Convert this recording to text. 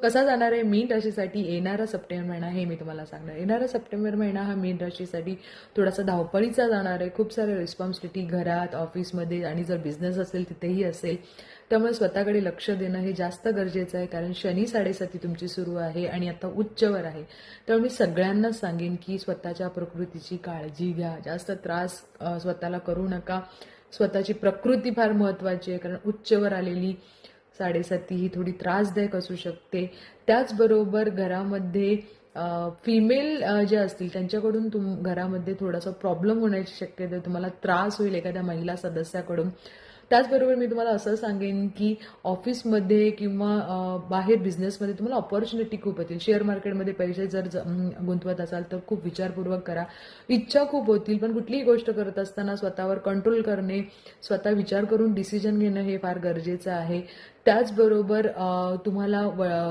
कसा जाणार आहे मीन राशीसाठी येणारा सप्टेंबर महिना हे मी तुम्हाला सांगणार. येणारा सप्टेंबर महिना हा मीन राशीसाठी थोडासा धावपळीचा जाणार आहे. खूप सारे रिस्पॉन्सिबिलिटी घरात, ऑफिसमध्ये आणि जर बिझनेस असेल तिथेही असेल. त्यामुळे स्वतःकडे लक्ष देणं हे जास्त गरजेचं आहे, कारण शनी 7:30 तुमची सुरू आहे आणि आता उच्चवर आहे. त्यामुळे मी सगळ्यांनाच सांगेन की स्वतःच्या प्रकृतीची काळजी घ्या. जास्त त्रास स्वतःला करू नका. स्वतःची प्रकृती फार महत्त्वाची आहे, कारण उच्चवर आलेली 7:30 ही थोडी त्रासदायक असू शकते. त्याचबरोबर घरामध्ये फिमेल जे असतील त्यांच्याकडून घरामध्ये थोडासा प्रॉब्लेम होण्याची शक्यता आहे. तुम्हाला त्रास होईल एखाद्या महिला सदस्याकडून. त्याचबरोबर मी तुम्हाला असं सांगेन की ऑफिसमध्ये किंवा बाहेर बिझनेसमध्ये तुम्हाला ऑपॉर्च्युनिटी खूप होतील. शेअर मार्केटमध्ये पैसे जर गुंतवत असाल तर खूप विचारपूर्वक करा. इच्छा खूप होतील, पण कुठलीही गोष्ट करत असताना स्वतःवर कंट्रोल करणे, स्वतः विचार करून डिसिजन घेणं हे फार गरजेचं आहे. त्याचबरोबर तुम्हाला